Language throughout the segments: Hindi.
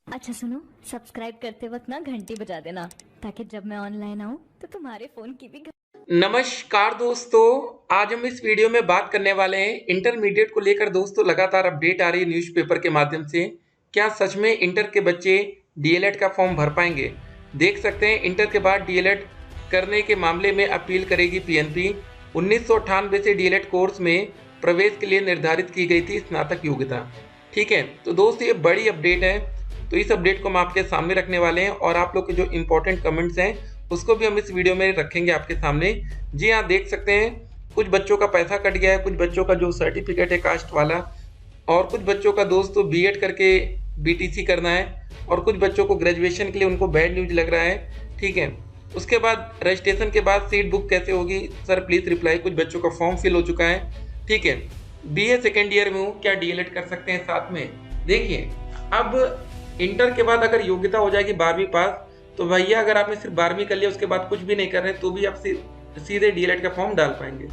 अच्छा सुनो, सब्सक्राइब करते वक्त ना घंटी बजा देना ताकि जब मैं ऑनलाइन आऊँ तो तुम्हारे फोन की भी नमस्कार दोस्तों। आज हम इस वीडियो में बात करने वाले हैं इंटरमीडिएट को लेकर। दोस्तों लगातार अपडेट आ रही है न्यूज़पेपर के माध्यम से। क्या सच में इंटर के बच्चे डीएलएड का फॉर्म भर पाएंगे? देख सकते हैं इंटर के बाद डीएलएड करने के मामले में अपील करेगी पीएनपी। 1998 से डीएलएड कोर्स में प्रवेश के लिए निर्धारित की गई थी स्नातक योग्यता। ठीक है, तो दोस्तों ये बड़ी अपडेट है, तो इस अपडेट को हम आपके सामने रखने वाले हैं और आप लोग के जो इंपॉर्टेंट कमेंट्स हैं उसको भी हम इस वीडियो में रखेंगे आपके सामने। जी हाँ, देख सकते हैं कुछ बच्चों का पैसा कट गया है, कुछ बच्चों का जो सर्टिफिकेट है कास्ट वाला, और कुछ बच्चों का दोस्तों बीएड करके बीटीसी करना है, और कुछ बच्चों को ग्रेजुएशन के लिए उनको बैड न्यूज लग रहा है। ठीक है, उसके बाद रजिस्ट्रेशन के बाद सीट बुक कैसे होगी? Sir please reply. कुछ बच्चों का फॉर्म फिल हो चुका है। ठीक है, बीए सेकेंड ईयर में हूँ, क्या डीएलएड कर सकते हैं साथ में? देखिए, अब इंटर के बाद अगर योग्यता हो जाएगी 12वीं पास, तो भैया अगर आपने सिर्फ 12वीं कर लिया उसके बाद कुछ भी नहीं कर रहे तो भी आप सीधे डीएलएड का फॉर्म डाल पाएंगे।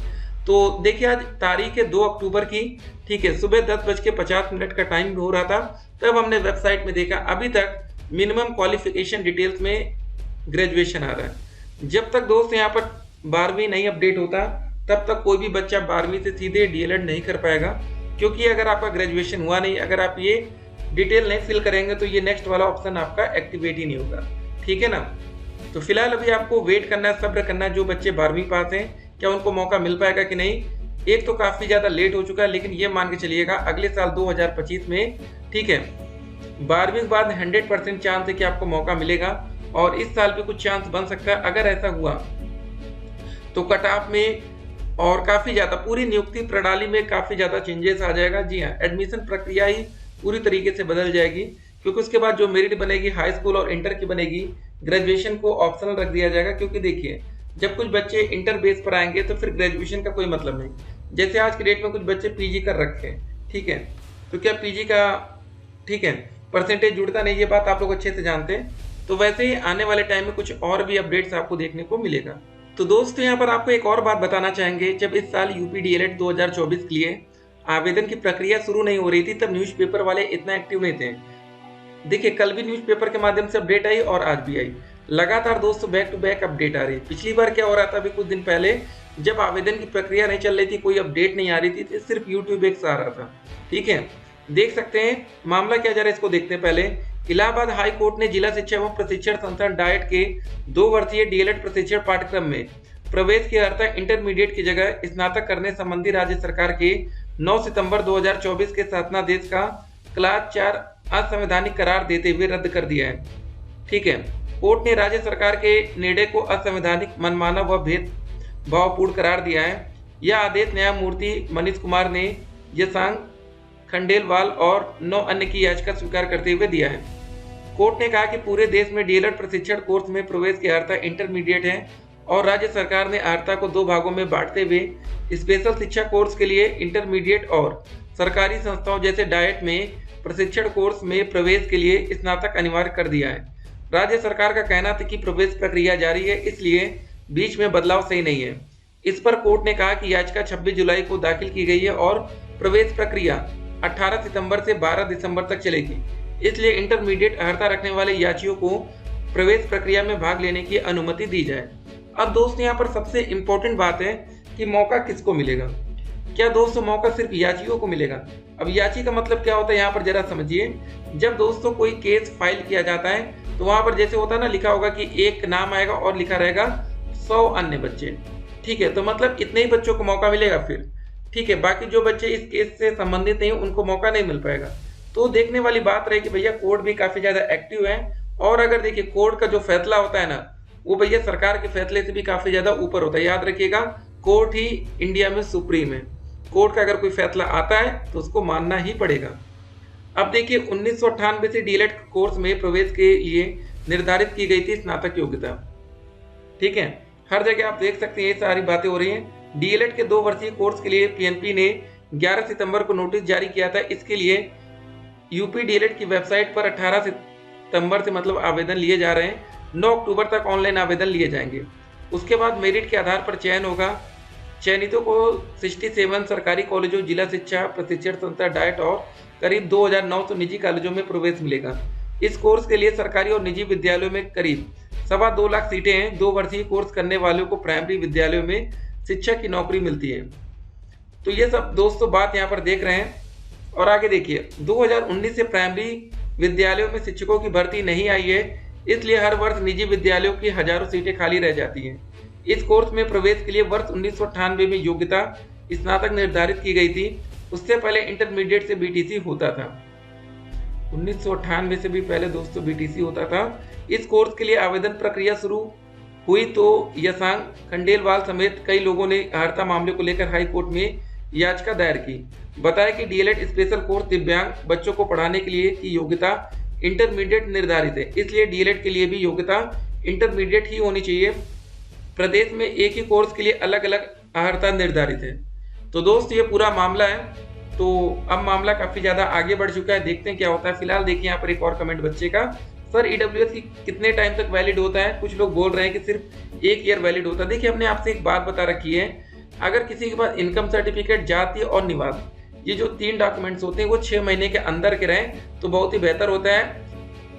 तो देखिए, आज तारीख है 2 अक्टूबर की। ठीक है, सुबह 10:50 का टाइम हो रहा था, तब हमने वेबसाइट में देखा अभी तक मिनिमम क्वालिफिकेशन डिटेल्स में ग्रेजुएशन आ रहा है। जब तक दोस्त यहाँ पर 12वीं नहीं अपडेट होता तब तक कोई भी बच्चा 12वीं से सीधे डीएलएड नहीं कर पाएगा, क्योंकि अगर आपका ग्रेजुएशन हुआ नहीं, अगर आप ये डिटेल नहीं फिल करेंगे तो ये नेक्स्ट वाला ऑप्शन आपका एक्टिवेट ही नहीं होगा। ठीक है ना? तो फिलहाल अभी आपको वेट करना है, सब्र करना है। जो बच्चे 12वीं पास हैं, क्या उनको मौका मिल पाएगा कि नहीं? एक तो काफ़ी ज़्यादा लेट हो चुका है, लेकिन ये मान के चलिएगा अगले साल 2025 में, ठीक है, 12वीं के बाद 100% चांस है कि आपको मौका मिलेगा, और इस साल भी कुछ चांस बन सकता है। अगर ऐसा हुआ तो कट ऑफ में और काफ़ी ज़्यादा पूरी नियुक्ति प्रणाली में काफ़ी ज़्यादा चेंजेस आ जाएगा। जी हाँ, एडमिशन प्रक्रिया ही पूरी तरीके से बदल जाएगी, क्योंकि उसके बाद जो मेरिट बनेगी हाई स्कूल और इंटर की बनेगी, ग्रेजुएशन को ऑप्शनल रख दिया जाएगा। क्योंकि देखिए, जब कुछ बच्चे इंटर बेस पर आएंगे तो फिर ग्रेजुएशन का कोई मतलब नहीं। जैसे आज के डेट में कुछ बच्चे पीजी कर रखे हैं, ठीक है, तो क्या पीजी का, ठीक है, परसेंटेज जुड़ता नहीं, ये बात आप लोग अच्छे से जानते हैं। तो वैसे ही आने वाले टाइम में कुछ और भी अपडेट्स आपको देखने को मिलेगा। तो दोस्तों यहाँ पर आपको एक और बात बताना चाहेंगे, जब इस साल यूपी डीएलएड 2024 के लिए आवेदन की प्रक्रिया शुरू नहीं हो रही थी तब न्यूज़पेपर वाले इतना एक्टिव नहीं थे। देखिए, कल भी न्यूज़पेपर के माध्यम से अपडेट आई और आज भी आई। लगातार दोस्तों बैक टू बैक अपडेट आ रही है। पिछली बार क्या हो रहा था, अभी कुछ दिन पहले जब आवेदन की प्रक्रिया नहीं चल रही थी, कोई अपडेट नहीं आ रही थी, तो सिर्फ यूट्यूब एक आ रहा था। ठीक है, देख सकते हैं मामला क्या जा रहा है, इसको देखते हैं। पहले इलाहाबाद हाई कोर्ट ने जिला शिक्षा एवं प्रशिक्षण संस्थान डाइट के 2 वर्षीय डीएलएड प्रशिक्षण पाठ्यक्रम में प्रवेश की अर्हता इंटरमीडिएट की जगह स्नातक करने संबंधी राज्य सरकार के 9 सितंबर 2024 के शासनादेश का क्लास 4 असंवैधानिक करार देते हुए रद्द कर दिया है। ठीक है, कोर्ट ने राज्य सरकार के निर्णय को असंवैधानिक, मनमाना व भेदभावपूर्ण करार दिया है। यह आदेश न्यायमूर्ति मनीष कुमार ने यशांक खंडेलवाल और 9 अन्य की याचिका स्वीकार करते हुए दिया है। कोर्ट ने कहा कि पूरे देश में डीएलएड प्रशिक्षण कोर्स में प्रवेश की अर्हता इंटरमीडिएट है, और राज्य सरकार ने अर्हता को 2 भागों में बांटते हुए स्पेशल शिक्षा कोर्स के लिए इंटरमीडिएट और सरकारी संस्थाओं जैसे डाइट में प्रशिक्षण कोर्स में प्रवेश के लिए स्नातक अनिवार्य कर दिया है। राज्य सरकार का कहना था कि प्रवेश प्रक्रिया जारी है, इसलिए बीच में बदलाव सही नहीं है। इस पर कोर्ट ने कहा कि याचिका 26 जुलाई को दाखिल की गई है और प्रवेश प्रक्रिया 18 सितंबर से 12 दिसंबर तक चलेगी, इसलिए इंटरमीडिएट अर्हता रखने वाले याचियों को प्रवेश प्रक्रिया में भाग लेने की अनुमति दी जाए। अब दोस्तों यहाँ पर सबसे इम्पोर्टेंट बात है कि मौका किसको मिलेगा। क्या दोस्तों मौका सिर्फ याचियों को मिलेगा? अब याची का मतलब क्या होता है यहाँ पर जरा समझिए। जब दोस्तों कोई केस फाइल किया जाता है तो वहाँ पर जैसे होता है ना, लिखा होगा कि एक नाम आएगा और लिखा रहेगा 100 अन्य बच्चे। ठीक है, तो मतलब इतने ही बच्चों को मौका मिलेगा फिर। ठीक है, बाकी जो बच्चे इस केस से संबंधित नहीं उनको मौका नहीं मिल पाएगा। तो देखने वाली बात रहे कि भैया कोर्ट भी काफ़ी ज़्यादा एक्टिव है, और अगर देखिए कोर्ट का जो फैसला होता है ना, वो भैया सरकार के फैसले से भी काफ़ी ज़्यादा ऊपर होता है। याद रखिएगा, कोर्ट ही इंडिया में सुप्रीम है। कोर्ट का अगर कोई फैसला आता है तो उसको मानना ही पड़ेगा। अब देखिए, 1998 से डीएलएड कोर्स में प्रवेश के लिए निर्धारित की गई थी स्नातक योग्यता। ठीक है, हर जगह आप देख सकते हैं ये सारी बातें हो रही हैं। डीएलएड के 2 वर्षीय कोर्स के लिए पीएनपी ने 11 सितंबर को नोटिस जारी किया था। इसके लिए यूपी डीएलएड की वेबसाइट पर 18 सितंबर से मतलब आवेदन लिए जा रहे हैं। 9 अक्टूबर तक ऑनलाइन आवेदन लिए जाएंगे। उसके बाद मेरिट के आधार पर चयन होगा। चयनितों को 67 सरकारी कॉलेजों, जिला शिक्षा प्रशिक्षण संस्था डाइट और करीब 2900 निजी कॉलेजों में प्रवेश मिलेगा। इस कोर्स के लिए सरकारी और निजी विद्यालयों में करीब 2.25 लाख सीटें हैं। 2 वर्षीय कोर्स करने वालों को प्राइमरी विद्यालयों में शिक्षक की नौकरी मिलती है। तो ये सब दोस्तों बात यहाँ पर देख रहे हैं। और आगे देखिए, 2019 से प्राइमरी विद्यालयों में शिक्षकों की भर्ती नहीं आई है, इसलिए हर वर्ष निजी विद्यालयों की हजारों सीटें खाली रह जाती हैं। इस कोर्स में प्रवेश के लिए वर्ष 1998 में योग्यता स्नातक निर्धारित की गई थी। उससे पहले इंटरमीडिएट से बीटीसी होता था। 1998 से भी पहले दोस्तों बीटीसी होता था। इस कोर्स के लिए आवेदन प्रक्रिया शुरू हुई तो यशांक खंडेलवाल समेत कई लोगों ने अर्हता मामले को लेकर हाई कोर्ट में याचिका दायर की। बताया कि डीएलएड स्पेशल कोर्स दिव्यांग बच्चों को पढ़ाने के लिए की योग्यता इंटरमीडिएट निर्धारित है, इसलिए डीएलएड के लिए भी योग्यता इंटरमीडिएट ही होनी चाहिए। प्रदेश में एक ही कोर्स के लिए अलग अलग अर्हता निर्धारित है। तो दोस्त ये पूरा मामला है। तो अब मामला काफी ज्यादा आगे बढ़ चुका है, देखते हैं क्या होता है। फिलहाल देखिए यहाँ पर एक और कमेंट बच्चे का, सर ईडब्ल्यूएस की कितने टाइम तक वैलिड होता है? कुछ लोग बोल रहे हैं कि सिर्फ 1 ईयर वैलिड होता है। देखिए हमने आपसे एक बात बता रखी है, अगर किसी के पास इनकम सर्टिफिकेट, जाति और निवास, ये जो 3 डॉक्यूमेंट्स होते हैं वो 6 महीने के अंदर के रहें तो बहुत ही बेहतर होता है।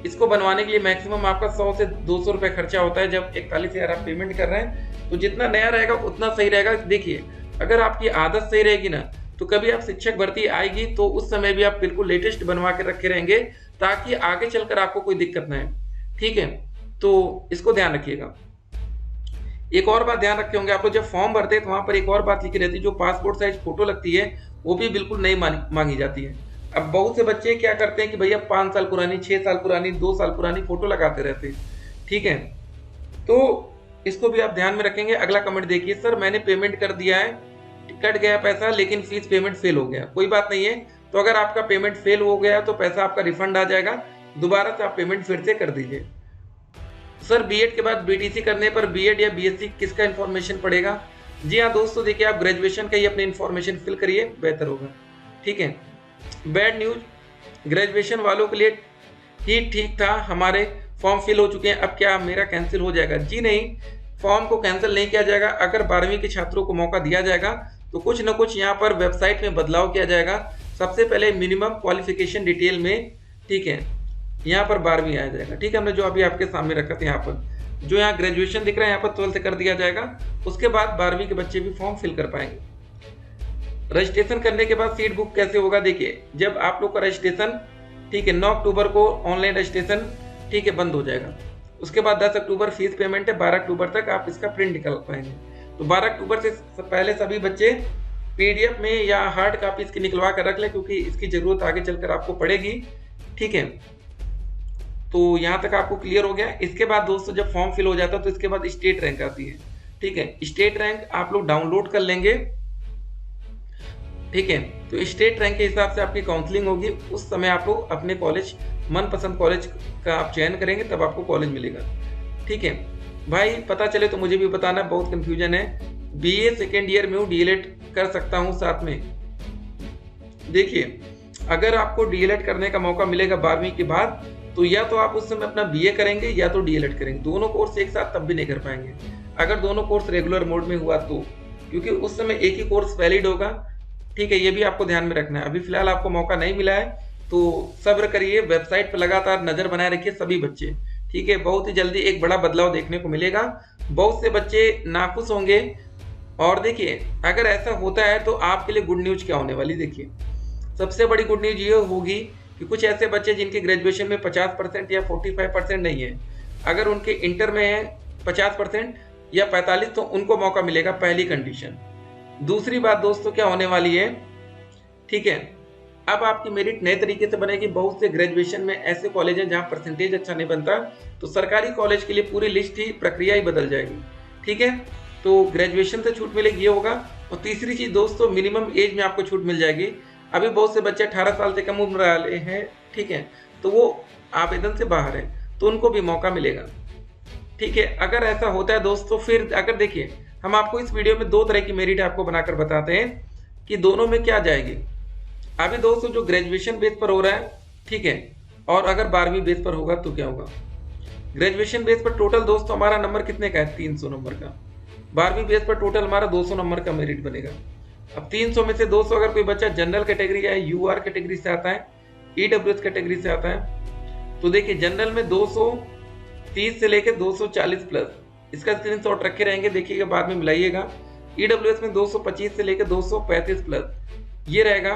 इसको बनवाने के लिए मैक्सिमम आपका 100 से 200 रुपये खर्चा होता है। जब 41,000 आप पेमेंट कर रहे हैं तो जितना नया रहेगा उतना सही रहेगा। देखिए अगर आपकी आदत सही रहेगी ना तो कभी आप शिक्षक भर्ती आएगी तो उस समय भी आप बिल्कुल लेटेस्ट बनवा के रखे रहेंगे, ताकि आगे चलकर आपको कोई दिक्कत ना है। ठीक है, तो इसको ध्यान रखिएगा। एक और बात ध्यान रखे होंगे आप लोग, जब फॉर्म भरते हैं तो वहां पर एक और बात लिखी रहती है, जो पासपोर्ट साइज फोटो लगती है वो भी बिल्कुल नहीं मांगी जाती है। अब बहुत से बच्चे क्या करते हैं कि भैया 5 साल पुरानी, 6 साल पुरानी, 2 साल पुरानी फोटो लगाते रहते हैं। ठीक है, तो इसको भी आप ध्यान में रखेंगे। अगला कमेंट देखिए, सर मैंने पेमेंट कर दिया है, कट गया पैसा लेकिन फीस पेमेंट फेल हो गया। कोई बात नहीं है, तो अगर आपका पेमेंट फेल हो गया तो पैसा आपका रिफंड आ जाएगा, दोबारा से आप पेमेंट फिर से कर दीजिए। सर बीएड के बाद बीटीसी करने पर बीएड या बीएससी किसका इन्फॉर्मेशन पड़ेगा? जी हाँ दोस्तों, देखिए आप ग्रेजुएशन का ही अपनी इन्फॉर्मेशन फिल करिए, बेहतर होगा। ठीक है, बैड न्यूज, ग्रेजुएशन वालों के लिए ही ठीक था, हमारे फॉर्म फिल हो चुके हैं, अब क्या मेरा कैंसिल हो जाएगा? जी नहीं, फॉर्म को कैंसिल नहीं किया जाएगा। अगर 12वीं के छात्रों को मौका दिया जाएगा तो कुछ न कुछ यहाँ पर वेबसाइट में बदलाव किया जाएगा। सबसे पहले मिनिमम क्वालिफिकेशन डिटेल में, ठीक है, यहाँ पर 12वीं आ जाएगा। ठीक है, हमने जो अभी आपके सामने रखा था, यहाँ पर जो यहाँ ग्रेजुएशन दिख रहा है यहाँ पर 12th कर दिया जाएगा। उसके बाद 12वीं के बच्चे भी फॉर्म फिल कर पाएंगे। रजिस्ट्रेशन करने के बाद सीट बुक कैसे होगा? देखिए जब आप लोग का रजिस्ट्रेशन, ठीक है, 9 अक्टूबर को ऑनलाइन रजिस्ट्रेशन, ठीक है, बंद हो जाएगा। उसके बाद 10 अक्टूबर फीस पेमेंट है, 12 अक्टूबर तक आप इसका प्रिंट निकाल पाएंगे। तो 12 अक्टूबर से पहले सभी बच्चे पीडीएफ में या हार्ड कॉपी इसकी निकलवा कर रख लें, क्योंकि इसकी जरूरत आगे चलकर आपको पड़ेगी। ठीक है, तो यहाँ तक आपको क्लियर हो गया। इसके बाद दोस्तों जब फॉर्म फिल हो जाता है तो इसके बाद स्टेट रैंक आती है। ठीक है, स्टेट रैंक आप लोग डाउनलोड कर लेंगे। ठीक है, तो स्टेट रैंक के हिसाब से आपकी काउंसलिंग होगी। उस समय आप लोग अपने कॉलेज, मनपसंद कॉलेज का आप चयन करेंगे, तब आपको कॉलेज मिलेगा। ठीक है भाई, पता चले तो मुझे भी बताना, बहुत कंफ्यूजन है। बीए सेकेंड ईयर में हूँ, डीएलएड कर सकता हूँ साथ में? देखिए अगर आपको डीएलएड करने का मौका मिलेगा 12वीं के बाद, तो या तो आप उस समय अपना बीए करेंगे या तो डीएलएड करेंगे। दोनों कोर्स एक साथ तब भी नहीं कर पाएंगे अगर दोनों कोर्स रेगुलर मोड में हुआ तो, क्योंकि उस समय एक ही कोर्स वैलिड होगा। ठीक है, ये भी आपको ध्यान में रखना है। अभी फिलहाल आपको मौका नहीं मिला है तो सब्र करिए, वेबसाइट पर लगातार नजर बनाए रखिए सभी बच्चे। ठीक है, बहुत ही जल्दी एक बड़ा बदलाव देखने को मिलेगा। बहुत से बच्चे नाखुश होंगे। और देखिए अगर ऐसा होता है तो आपके लिए गुड न्यूज क्या होने वाली, देखिए सबसे बड़ी गुड न्यूज ये होगी कि कुछ ऐसे बच्चे जिनके ग्रेजुएशन में 50% या 45% नहीं है, अगर उनके इंटर में है 50% या 45 तो उनको मौका मिलेगा, पहली कंडीशन। दूसरी बात दोस्तों क्या होने वाली है, ठीक है, अब आपकी मेरिट नए तरीके से बनेगी। बहुत से ग्रेजुएशन में ऐसे कॉलेज हैं जहां परसेंटेज अच्छा नहीं बनता, तो सरकारी कॉलेज के लिए पूरी लिस्ट ही, प्रक्रिया ही बदल जाएगी। ठीक है, तो ग्रेजुएशन से छूट मिलेगी, ये होगा। और तीसरी चीज दोस्तों, मिनिमम एज में आपको छूट मिल जाएगी। अभी बहुत से बच्चे 18 साल से कम उम्र वाले हैं, ठीक है, तो वो आवेदन से बाहर है, तो उनको भी मौका मिलेगा। ठीक है, अगर ऐसा होता है दोस्तों, फिर अगर देखिए हम आपको इस वीडियो में 2 तरह की मेरिट आपको बनाकर बताते हैं कि दोनों में क्या जाएगी। अभी दोस्तों जो ग्रेजुएशन बेस पर हो रहा है, ठीक है, और अगर 12वीं बेस पर होगा तो क्या होगा। ग्रेजुएशन बेस पर टोटल दोस्तों हमारा नंबर कितने का है, 300 नंबर का। 12वीं बेस पर टोटल हमारा 200 नंबर का मेरिट बनेगा। अब 300 में से 200 अगर कोई बच्चा जनरल कैटेगरी या यूआर कैटेगरी से आता है, ईडब्ल्यूएस कैटेगरी से आता है, तो देखिए जनरल में 230 से लेके 240 प्लस, इसका स्क्रीनशॉट रखे रहेंगे, देखिएगा बाद में मिलाइएगा। ईडब्ल्यूएस में 225 से लेके 235 प्लस ये रहेगा।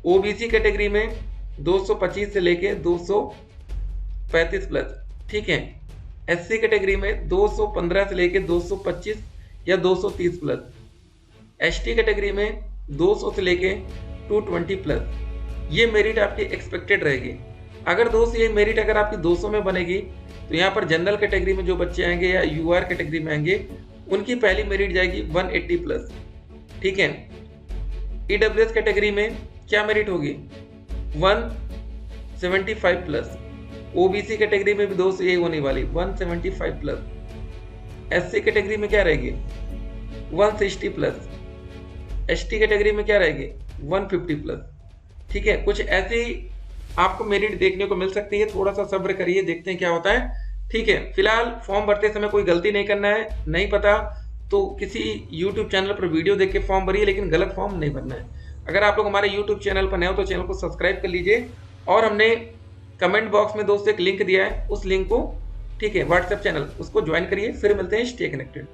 ओबीसी कैटेगरी में 225 से लेके 235 प्लस, ठीक है। एससी कैटेगरी में 215 से लेके 225 या 230 प्लस। एसटी कैटेगरी में 200 से लेके 220 प्लस। ये मेरिट आपकी एक्सपेक्टेड रहेगी। अगर दोस्त ये मेरिट अगर आपकी 200 में बनेगी तो यहाँ पर जनरल कैटेगरी में जो बच्चे आएंगे या यूआर कैटेगरी में आएंगे उनकी पहली मेरिट जाएगी 180 प्लस, ठीक है। ईडब्ल्यूएस कैटेगरी में क्या मेरिट होगी 175 प्लस। ओबीसी कैटेगरी में भी दोस्त यही होने वाली 175 प्लस। एससी कैटेगरी में क्या रहेगी 160 प्लस। एसटी कैटेगरी में क्या रहेगी 150 प्लस, ठीक है। कुछ ऐसी आपको मेरिट देखने को मिल सकती है, थोड़ा सा सब्र करिए, देखते हैं क्या होता है, ठीक है। फिलहाल फॉर्म भरते समय कोई गलती नहीं करना है, नहीं पता तो किसी YouTube चैनल पर वीडियो देख के फॉर्म भरिए, लेकिन गलत फॉर्म नहीं भरना है। अगर आप लोग हमारे YouTube चैनल पर नए हो तो चैनल को सब्सक्राइब कर लीजिए, और हमने कमेंट बॉक्स में दोस्तों एक लिंक दिया है, उस लिंक को, ठीक है, व्हाट्सएप चैनल, उसको ज्वाइन करिए। फिर मिलते हैं, स्टे कनेक्टेड।